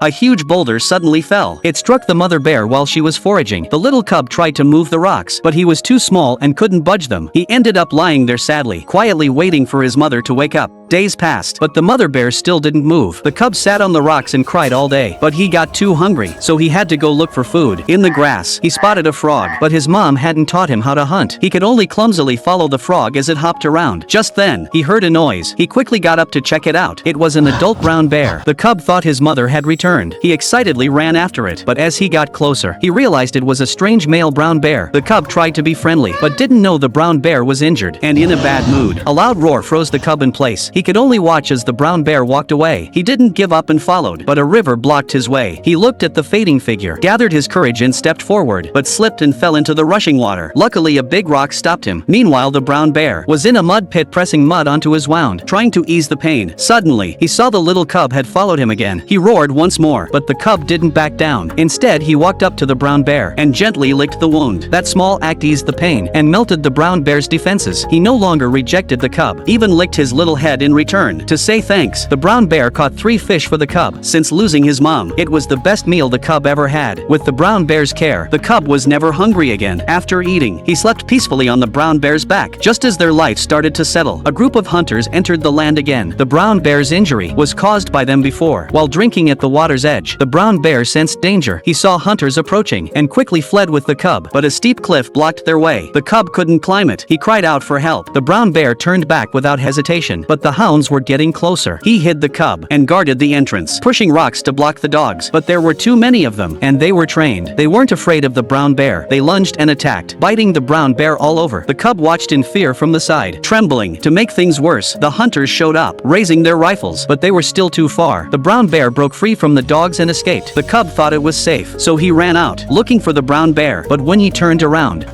A huge boulder suddenly fell. It struck the mother bear while she was foraging. The little cub tried to move the rocks, but he was too small and couldn't budge them. He ended up lying there sadly, quietly waiting for his mother to wake up. Days passed, but the mother bear still didn't move. The cub sat on the rocks and cried all day, but he got too hungry, so he had to go look for food. In the grass, he spotted a frog, but his mom hadn't taught him how to hunt. He could only clumsily follow the frog as it hopped around. Just then, he heard a noise. He quickly got up to check it out. It was an adult brown bear. The cub thought his mother had returned. He excitedly ran after it, but as he got closer, he realized it was a strange male brown bear. The cub tried to be friendly, but didn't know the brown bear was injured and in a bad mood. A loud roar froze the cub in place. He could only watch as the brown bear walked away. He didn't give up and followed, but a river blocked his way. He looked at the fading figure, gathered his courage and stepped forward, but slipped and fell into the rushing water. Luckily, a big rock stopped him. Meanwhile, the brown bear was in a mud pit pressing mud onto his wound, trying to ease the pain. Suddenly, he saw the little cub had followed him again. He roared once more, but the cub didn't back down. Instead, he walked up to the brown bear and gently licked the wound. That small act eased the pain and melted the brown bear's defenses. He no longer rejected the cub, even licked his little head in return. To say thanks, the brown bear caught 3 fish for the cub. Since losing his mom, it was the best meal the cub ever had. With the brown bear's care, the cub was never hungry again. After eating, he slept peacefully on the brown bear's back. Just as their life started to settle, a group of hunters entered the land again. The brown bear's injury was caused by them before. While drinking at the water's edge, the brown bear sensed danger. He saw hunters approaching and quickly fled with the cub, but a steep cliff blocked their way. The cub couldn't climb it. He cried out for help. The brown bear turned back without hesitation, but the hounds were getting closer. He hid the cub and guarded the entrance, pushing rocks to block the dogs, but there were too many of them, and they were trained. They weren't afraid of the brown bear. They lunged and attacked, biting the brown bear all over. The cub watched in fear from the side, trembling. To make things worse, the hunters showed up, raising their rifles, but they were still too far. The brown bear broke free from the dogs and escaped. The cub thought it was safe, so he ran out, looking for the brown bear, but when he turned around,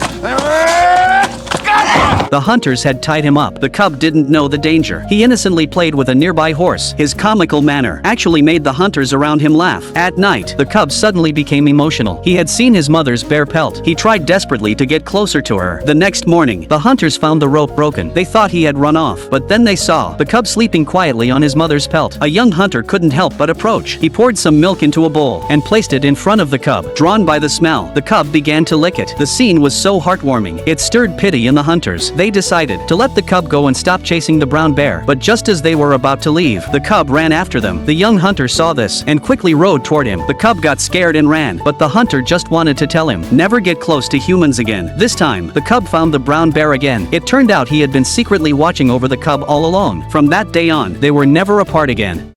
the hunters had tied him up. The cub didn't know the danger. He innocently played with a nearby horse. His comical manner actually made the hunters around him laugh. At night, the cub suddenly became emotional. He had seen his mother's bear pelt. He tried desperately to get closer to her. The next morning, the hunters found the rope broken. They thought he had run off, but then they saw the cub sleeping quietly on his mother's pelt. A young hunter couldn't help but approach. He poured some milk into a bowl and placed it in front of the cub. Drawn by the smell, the cub began to lick it. The scene was so heartwarming. It stirred pity in the hunters. They decided to let the cub go and stop chasing the brown bear, but just as they were about to leave, the cub ran after them. The young hunter saw this and quickly rode toward him. The cub got scared and ran, but the hunter just wanted to tell him, never get close to humans again. This time, the cub found the brown bear again. It turned out he had been secretly watching over the cub all along. From that day on, they were never apart again.